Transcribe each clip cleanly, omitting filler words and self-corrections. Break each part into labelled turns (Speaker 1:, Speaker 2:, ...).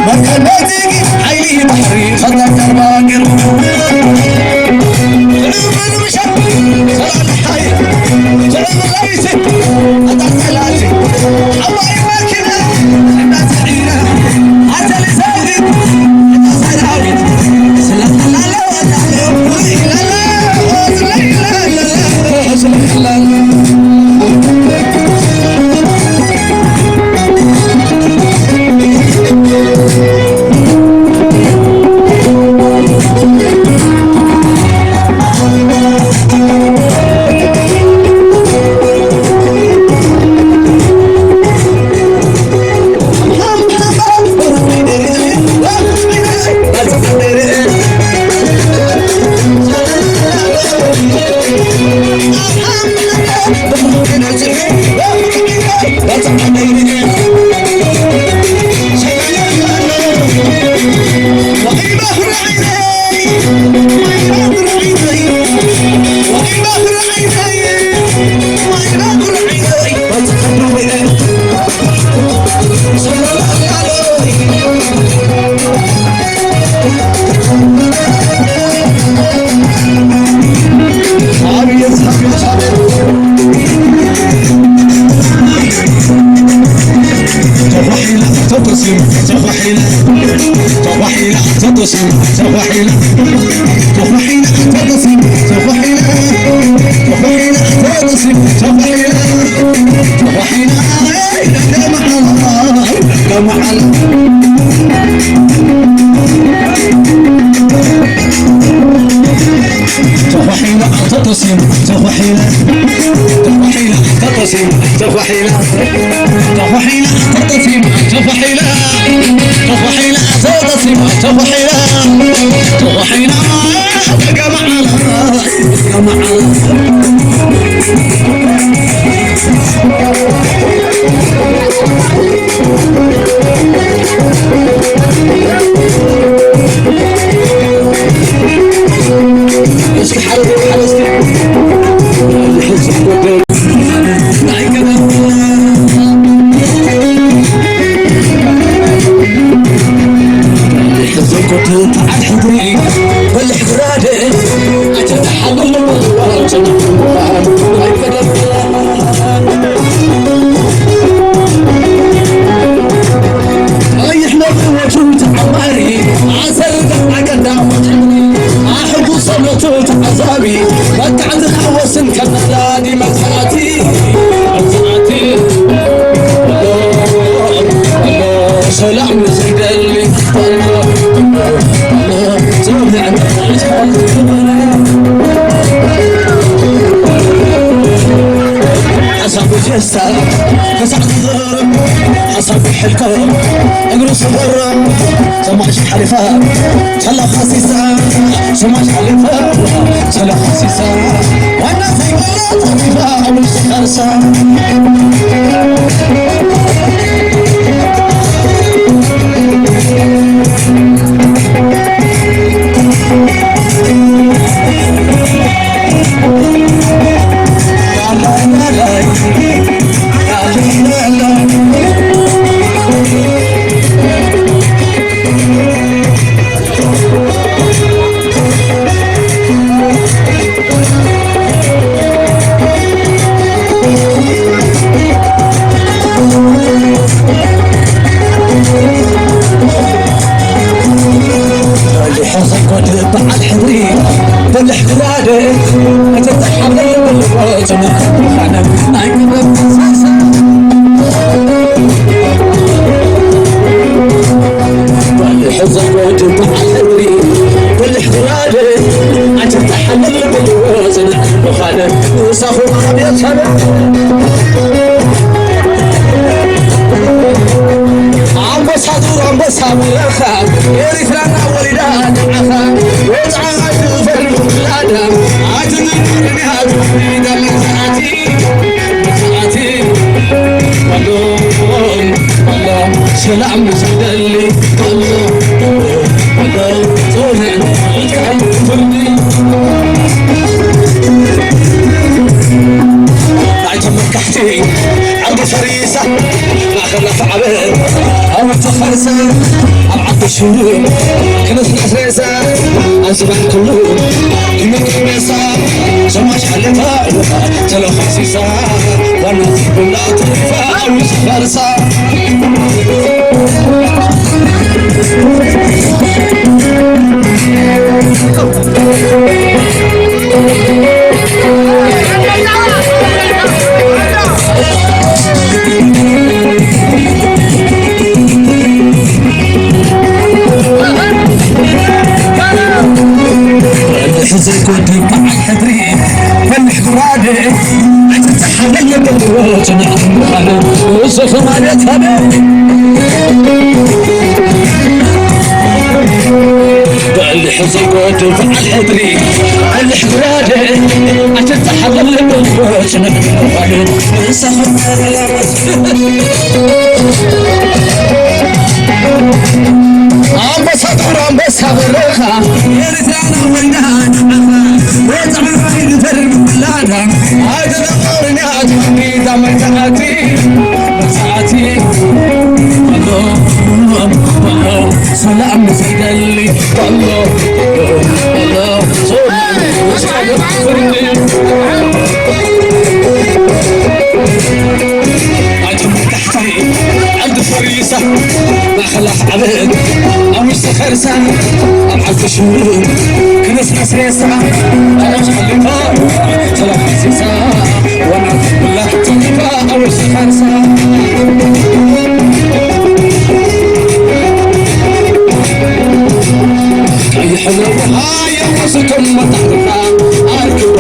Speaker 1: مكانتي عيني بحري خطك الباقر جنوب المشهد سلام الحي جنوب الرئيسي قطع ثلاثي عمري واكلة الناس عينة عسل ساقط الناس عراوي سلام لا لا حسب الحلقة اقرو صبر سماش حلفة تلا خسيسة سماش حلفة تلا خسيسة وانا في بلد طبيبة مش خرسة بعد حضري بالحضرادة أتتحمل بالوطن وأنا نايم بساسة بالحزن وجه بعد حضري بالحضرادة أتتحمل بالوطن وأنا وصفو بيتنا عم بصابر الخال يرثنا ولدان عخا وتعاد فرد الادم عاتنا بهذا الدم ساعتي والله سلام مسدلي والله صونع فردي بعد مكحتي عندي فريسة ما خلف عبد أو تخرج رسا أبعد الشهور كنت نحرسا أصبح كله كنت حميسا سماش حلفا تلو خسيسا وانا بلا طريفا وش فرسا حزن كنت مع حدري فنح قرادي عجبت حمل البروج نعم انا وصف مالتها اللي حزن كنت مع حدري فنح قرادي عجبت حمل البروج نعم انا وصف بس هبرخا يا ريتنا وينها ويطلع خير ترم بلادا هذا القرنات إذا ما تأتي مساعتي الله سلام سيدلي الله الله سلام تحتي عند فريسة ما خلف عبد أمش خرسة أبعد شهور كنس نسريسة أنا خليفة خلف حسيسة وأنا بالله تنفى أمش خرسة أي حلوة هاي وصلكم ما تعرفها أركب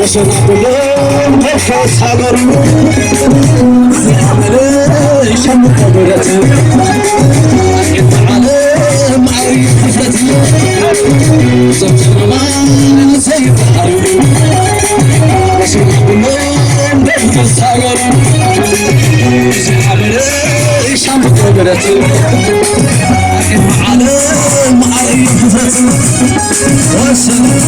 Speaker 1: وشرب لهم ترخص حضر عمل شم قدرتي انت عالم عريف حفلتي زوجنا ما زي بحر وشرب لهم ترخص حضر عمل شم قدرتي انت عالم عريف حفلتي وصل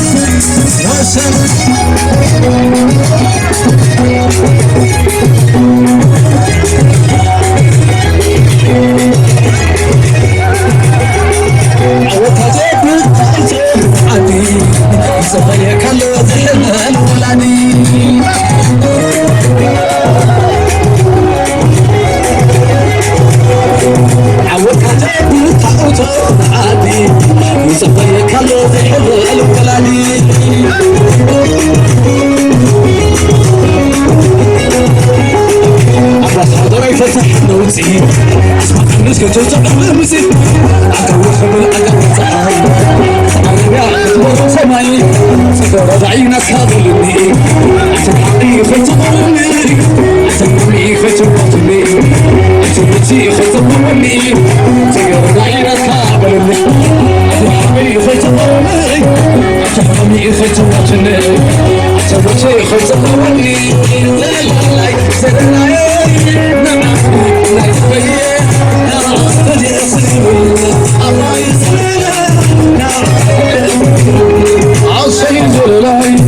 Speaker 1: مسكت وتقبل مسك عقب خبل عقب صحاي عقب سماي سكر عينك هذلني عتبني فتضرني عتبني فتوتني عتبتي فتضرني سكر عينك هذلني عتبني فتضرني عتبني فتوتني عتبتي فتضرني لا لا لا سرنا الله يسلمنا عصير العين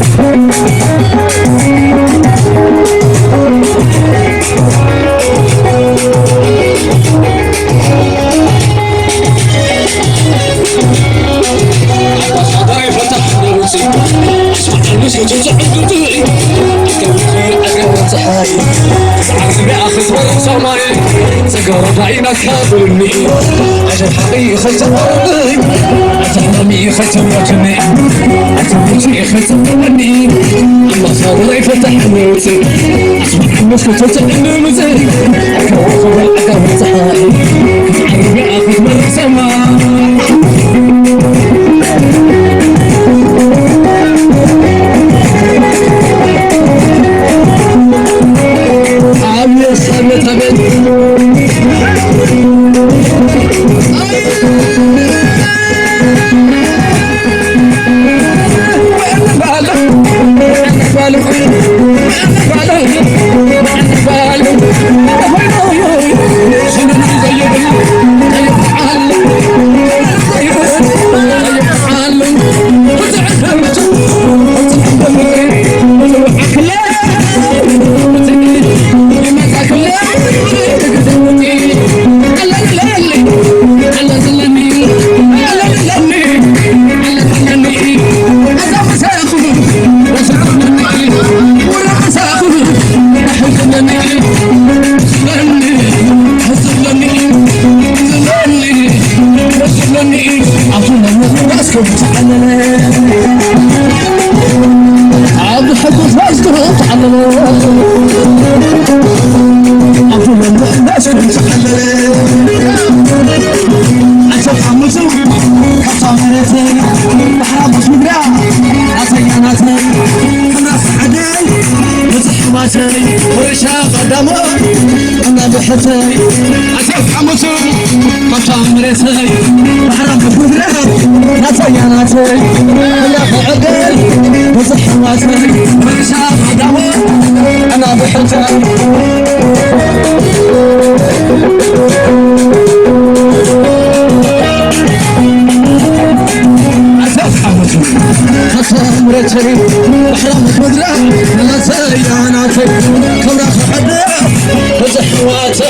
Speaker 1: صدري فتح نفسي اسمع المسك تزعل عزمي اخذ سماي سقر عينك هابلني عشان حقيقة تقرني عشان ختمتني عتبتي ختمتني الله صدري فتح نفسي اسمع المسك تزعل نفسي اكوخ بالعقب صحاي عزمي اخذ سماي بالك تعلل عبد الحكوم فاستهم تعلل عبد الناس تعلل أشوف حمسو حطام ريتي بحرام مش مدرع عطياناتي الناس عدل وزحماتي ورشا قدامه أنا بحثي أشوف حمسو حطام ريتي بحرام مش مدرع عطياناتي الناس عدل وزحماتي ورشا قدامه أنا بحثي خصم رتري بحرام مدرع لا سياناتي كبرى حدا وزحواتي